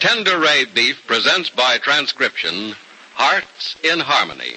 Tender Ray Beef presents by transcription Hearts in Harmony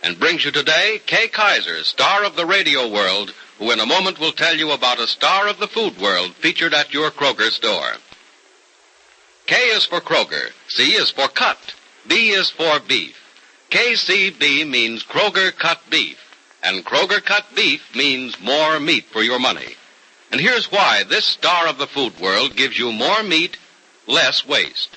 and brings you today Kay Kaiser, star of the radio world, who in a moment will tell you about a star of the food world featured at your Kroger store. K is for Kroger, C is for cut, B is for beef. KCB means Kroger cut beef, and Kroger cut beef means more meat for your money. And here's why this star of the food world gives you more meat, less waste.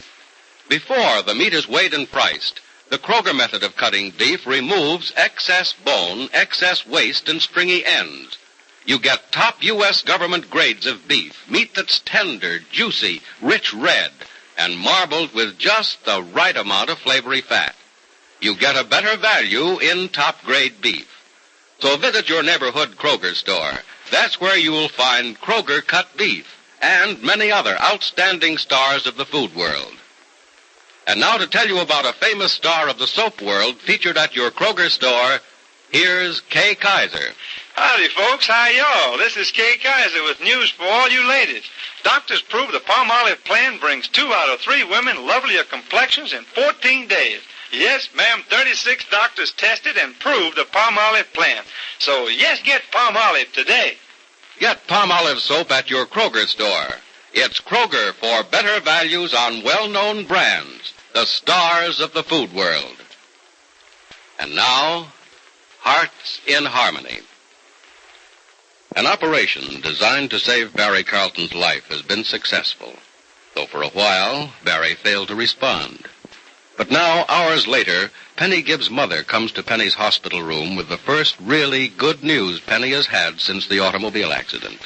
Before the meat is weighed and priced, the Kroger method of cutting beef removes excess bone, excess waste, and stringy ends. You get top U.S. government grades of beef, meat that's tender, juicy, rich red, and marbled with just the right amount of flavory fat. You get a better value in top-grade beef. So visit your neighborhood Kroger store. That's where you will find Kroger cut beef and many other outstanding stars of the food world. And now to tell you about a famous star of the soap world featured at your Kroger store, here's Kay Kaiser. Howdy, folks. How y'all? This is Kay Kaiser with news for all you ladies. Doctors prove the Palmolive plan brings 2 out of 3 women lovelier complexions in 14 days. Yes, ma'am, 36 doctors tested and proved the Palmolive plan. So, yes, get Palmolive today. Get Palmolive soap at your Kroger store. It's Kroger for better values on well-known brands, the stars of the food world. And now, Hearts in Harmony. An operation designed to save Barry Carlton's life has been successful, though for a while, Barry failed to respond. But now, hours later, Penny Gibbs' mother comes to Penny's hospital room with the first really good news Penny has had since the automobile accident.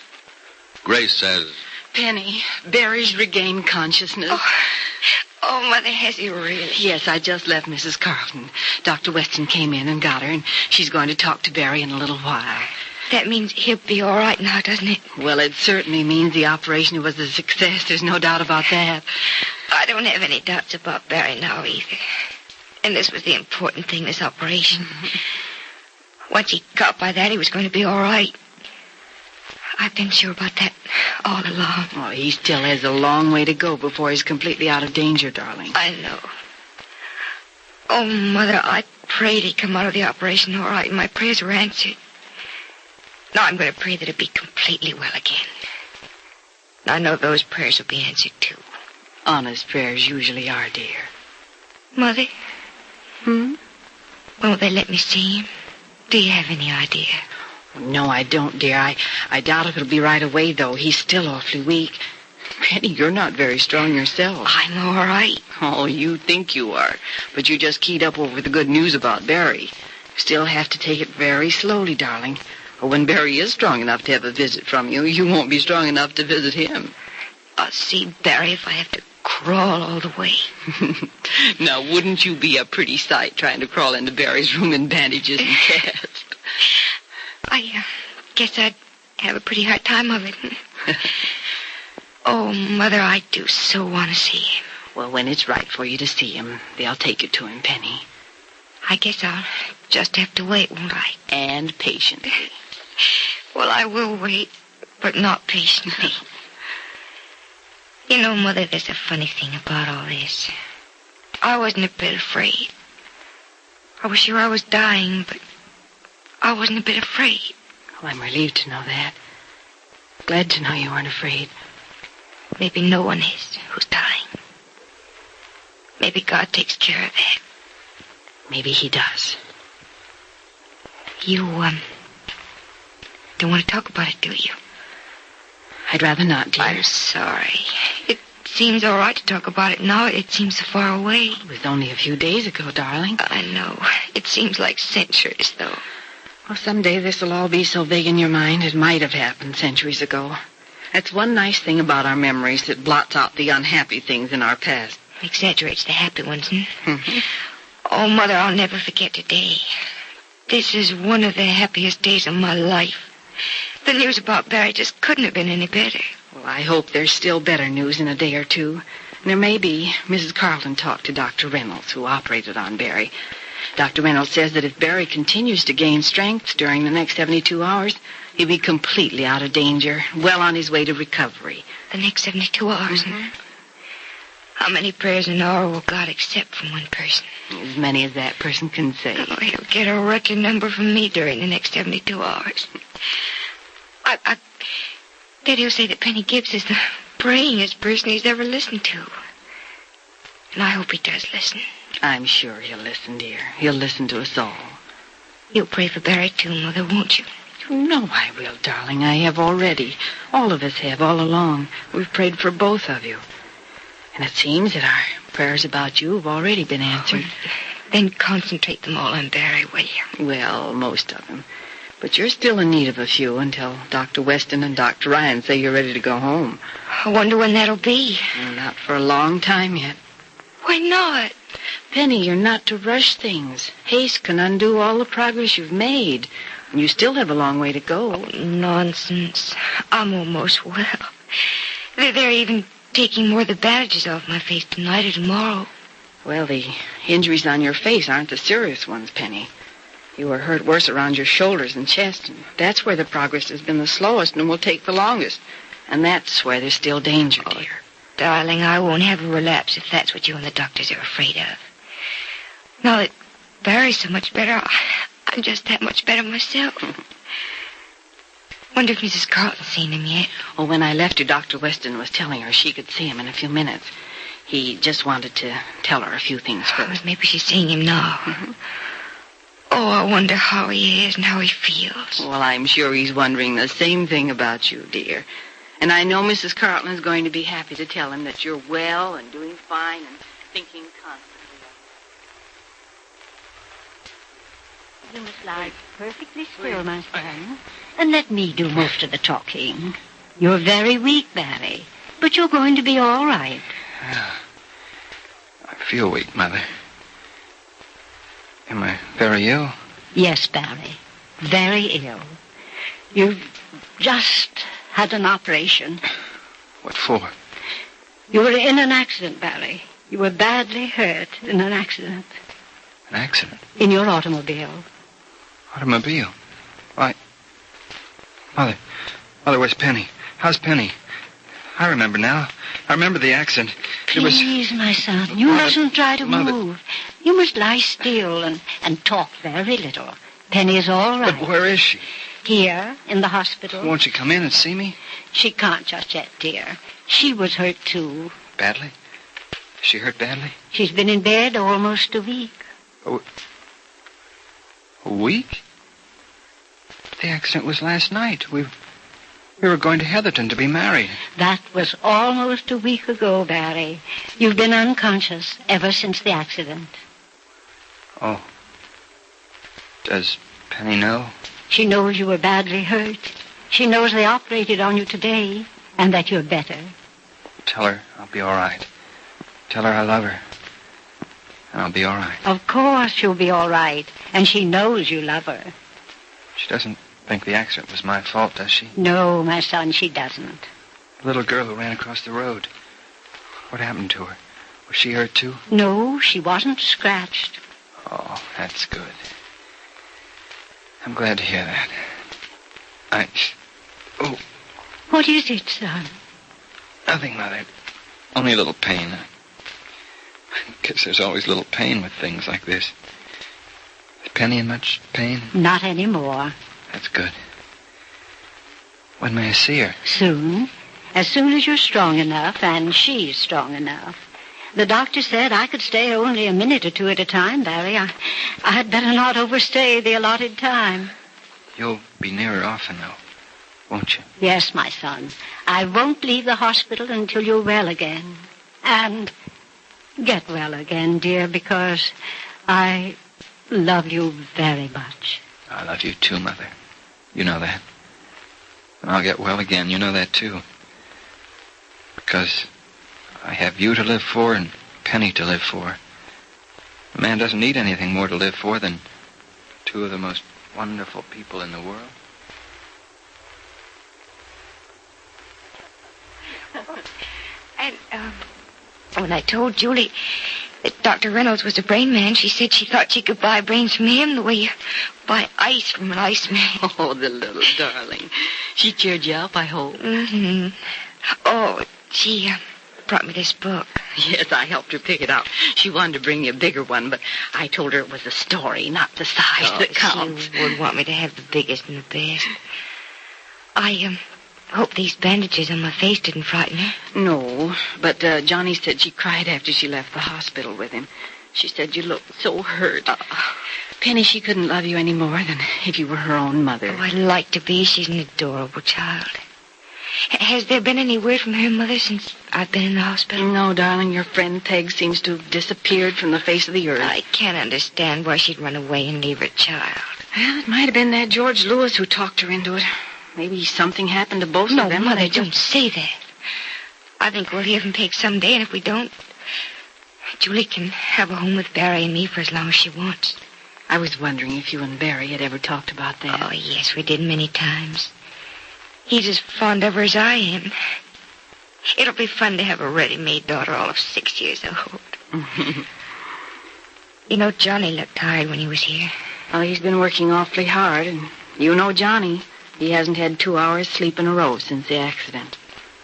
Grace says, Penny, Barry's regained consciousness. Oh, Mother, has he really? Yes, I just left Mrs. Carlton. Dr. Weston came in and got her, and she's going to talk to Barry in a little while. That means he'll be all right now, doesn't it? Well, it certainly means the operation was a success. There's no doubt about that. I don't have any doubts about Barry now, either. And this was the important thing, this operation. Once he got by that, he was going to be all right. I've been sure about that all along. Oh, he still has a long way to go before he's completely out of danger, darling. I know. Oh, Mother, I prayed he'd come out of the operation all right, and my prayers were answered. Now I'm going to pray that he'll be completely well again. And I know those prayers will be answered, too. Honest prayers usually are, dear. Mother? When will they let me see him? Do you have any idea? No, I don't, dear. I doubt if it'll be right away, though. He's still awfully weak. Penny, you're not very strong yourself. I'm all right. Oh, you think you are. But you just keyed up over the good news about Barry. Still have to take it very slowly, darling. Or when Barry is strong enough to have a visit from you, you won't be strong enough to visit him. I'll see Barry if I have to crawl all the way. Now, wouldn't you be a pretty sight trying to crawl into Barry's room in bandages and cast? I guess I'd have a pretty hard time of it. Oh, Mother, I do so want to see him. Well, when it's right for you to see him, they'll take you to him, Penny. I guess I'll just have to wait, won't I? And patiently. Well, I will wait, but not patiently. You know, Mother, there's a funny thing about all this. I wasn't a bit afraid. I was sure I was dying, but I wasn't a bit afraid. Well, I'm relieved to know that. Glad to know you weren't afraid. Maybe no one is who's dying. Maybe God takes care of that. Maybe he does. You, don't want to talk about it, do you? I'd rather not, dear. I'm sorry. It seems all right to talk about it now. It seems so far away. It was only a few days ago, darling. I know. It seems like centuries, though. Well, someday this will all be so big in your mind it might have happened centuries ago. That's one nice thing about our memories. It blots out the unhappy things in our past. Exaggerates the happy ones, hmm? Oh, Mother, I'll never forget today. This is one of the happiest days of my life. The news about Barry just couldn't have been any better. Well, I hope there's still better news in a day or two. There may be. Mrs. Carlton talked to Dr. Reynolds, who operated on Barry. Dr. Reynolds says that if Barry continues to gain strength during the next 72 hours, he'll be completely out of danger, well on his way to recovery. The next 72 hours? Mm-hmm. How many prayers an hour will God accept from one person? As many as that person can say. Oh, he'll get a record number from me during the next 72 hours. I bet he'll say that Penny Gibbs is the prayingest person he's ever listened to. And I hope he does listen. I'm sure he'll listen, dear. He'll listen to us all. You'll pray for Barry, too, Mother, won't you? You know I will, darling. I have already. All of us have, all along. We've prayed for both of you. And it seems that our prayers about you have already been answered. Then concentrate them all on Barry, will you? Well, most of them. But you're still in need of a few until Dr. Weston and Dr. Ryan say you're ready to go home. I wonder when that'll be. Well, not for a long time yet. Why not? Penny, you're not to rush things. Haste can undo all the progress you've made. And you still have a long way to go. Oh, nonsense. I'm almost well. They're even taking more of the bandages off my face tonight or tomorrow. Well, the injuries on your face aren't the serious ones, Penny. You were hurt worse around your shoulders and chest, and that's where the progress has been the slowest and will take the longest. And that's where there's still danger, dear. Darling, I won't have a relapse if that's what you and the doctors are afraid of. Now that Barry's so much better, I'm just that much better myself. Wonder if Mrs. Carlton's seen him yet. Oh, when I left you, Dr. Weston was telling her she could see him in a few minutes. He just wanted to tell her a few things first. Maybe she's seeing him now. Mm-hmm. Oh, I wonder how he is and how he feels. Well, I'm sure he's wondering the same thing about you, dear. And I know Mrs. Carlton is going to be happy to tell him that you're well and doing fine and thinking constantly of him. You must lie perfectly still, my son, and let me do most of the talking. You're very weak, Barry, but you're going to be all right. I feel weak, Mother. Am I very ill? Yes, Barry, very ill. You've just had an operation. What for? You were in an accident, Barry. You were badly hurt in an accident. An accident? In your automobile. Automobile? Why? Mother, where's Penny? How's Penny? I remember now. I remember the accident. Please, my son, you mustn't try to move. You must lie still and talk very little. Penny is all right. But where is she? Here, in the hospital. Won't she come in and see me? She can't just yet, dear. She was hurt, too. Badly? Is she hurt badly? She's been in bed almost a week. A week? The accident was last night. We were going to Heatherton to be married. That was almost a week ago, Barry. You've been unconscious ever since the accident. Oh. Does Penny know? She knows you were badly hurt. She knows they operated on you today and that you're better. Tell her I'll be all right. Tell her I love her. And I'll be all right. Of course she'll be all right. And she knows you love her. She doesn't think the accident was my fault, does she? No, my son, she doesn't. The little girl who ran across the road. What happened to her? Was she hurt, too? No, she wasn't scratched. Oh, that's good. I'm glad to hear that. Oh. What is it, son? Nothing, Mother. Only a little pain. I guess there's always a little pain with things like this. Is Penny in much pain? Not anymore. That's good. When may I see her? Soon. As soon as you're strong enough, and she's strong enough. The doctor said I could stay only a minute or two at a time, Barry. I'd better not overstay the allotted time. You'll be near her often, though, won't you? Yes, my son. I won't leave the hospital until you're well again. And get well again, dear, because I love you very much. I love you, too, Mother. You know that. And I'll get well again. You know that, too. Because I have you to live for and Penny to live for. A man doesn't need anything more to live for than two of the most wonderful people in the world. And, when I told Julie that Dr. Reynolds was a brain man, she said she thought she could buy brains from him the way you buy ice from an iceman. Oh, the little darling. She cheered you up, I hope. Mm-hmm. Oh, she brought me this book. Yes, I helped her pick it out. She wanted to bring me a bigger one, but I told her it was the story, not the size that counts. She would want me to have the biggest and the best. I hope these bandages on my face didn't frighten her. No, but Johnny said she cried after she left the hospital with him. She said you looked so hurt. Penny, she couldn't love you any more than if you were her own mother. Oh, I'd like to be. She's an adorable child. Has there been any word from her mother since I've been in the hospital? No, darling. Your friend Peg seems to have disappeared from the face of the earth. I can't understand why she'd run away and leave her child. Well, it might have been that George Lewis who talked her into it. Maybe something happened to both of them. No, Mother, don't say that. I think we'll hear from Peg someday, and if we don't, Julie can have a home with Barry and me for as long as she wants. I was wondering if you and Barry had ever talked about that. Oh, yes, we did many times. He's as fond of her as I am. It'll be fun to have a ready-made daughter all of 6 years old. You know, Johnny looked tired when he was here. Well, he's been working awfully hard, and you know Johnny. He hasn't had 2 hours sleep in a row since the accident.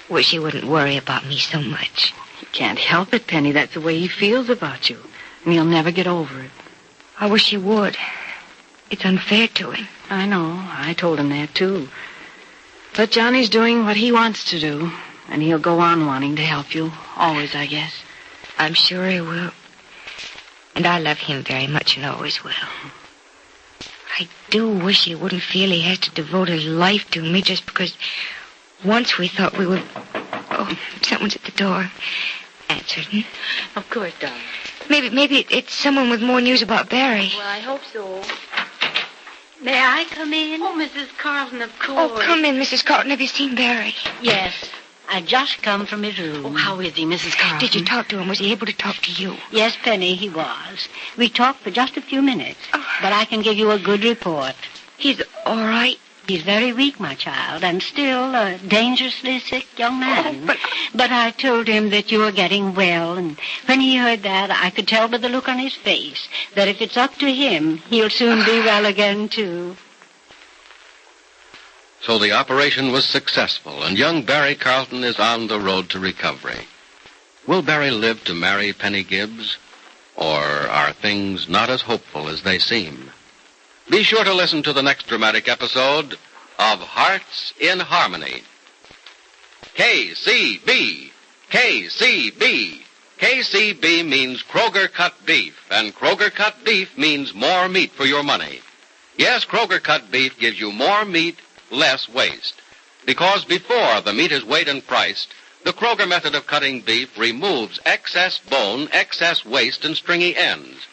Wish he wouldn't worry about me so much. He can't help it, Penny. That's the way he feels about you, and he'll never get over it. I wish he would. It's unfair to him. I know. I told him that, too. But Johnny's doing what he wants to do, and he'll go on wanting to help you. Always, I guess. I'm sure he will. And I love him very much and always will. I do wish he wouldn't feel he has to devote his life to me just because once we thought we would... Oh, someone's at the door. Answered. Of course, darling. Maybe it's someone with more news about Barry. Well, I hope so. May I come in? Oh, Mrs. Carlton, of course. Oh, come in, Mrs. Carlton. Have you seen Barry? Yes. I just come from his room. Oh, how is he, Mrs. Carlton? Did you talk to him? Was he able to talk to you? Yes, Penny, he was. We talked for just a few minutes, but I can give you a good report. He's all right? He's very weak, my child, and still a dangerously sick young man. But I told him that you were getting well, and when he heard that, I could tell by the look on his face that if it's up to him, he'll soon be well again, too. So the operation was successful, and young Barry Carlton is on the road to recovery. Will Barry live to marry Penny Gibbs? Or are things not as hopeful as they seem? Be sure to listen to the next dramatic episode of Hearts in Harmony. KCB. KCB. KCB means Kroger Cut Beef, and Kroger Cut Beef means more meat for your money. Yes, Kroger Cut Beef gives you more meat, less waste. Because before the meat is weighed and priced, the Kroger method of cutting beef removes excess bone, excess waste, and stringy ends.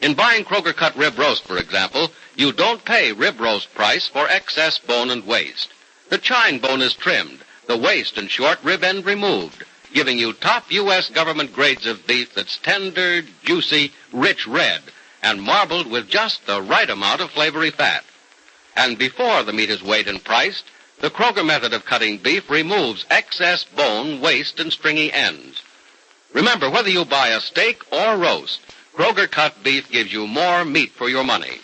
In buying Kroger Cut Rib Roast, for example, you don't pay rib roast price for excess bone and waste. The chine bone is trimmed, the waist and short rib end removed, giving you top U.S. government grades of beef that's tender, juicy, rich red, and marbled with just the right amount of flavory fat. And before the meat is weighed and priced, the Kroger method of cutting beef removes excess bone, waste, and stringy ends. Remember, whether you buy a steak or roast, Kroger Cut Beef gives you more meat for your money.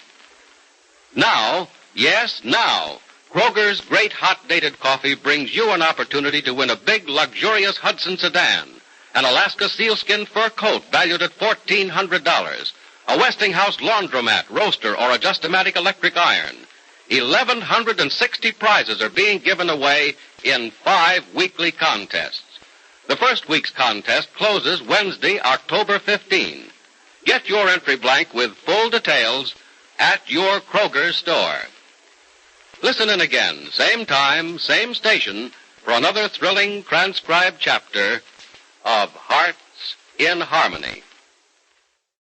Now, yes, now, Kroger's Great Hot Dated Coffee brings you an opportunity to win a big, luxurious Hudson sedan, an Alaska sealskin fur coat valued at $1,400, a Westinghouse laundromat, roaster, or a Just-O-Matic electric iron. 1,160 prizes are being given away in 5 weekly contests. The first week's contest closes Wednesday, October 15. Get your entry blank with full details at your Kroger store. Listen in again, same time, same station, for another thrilling transcribed chapter of Hearts in Harmony.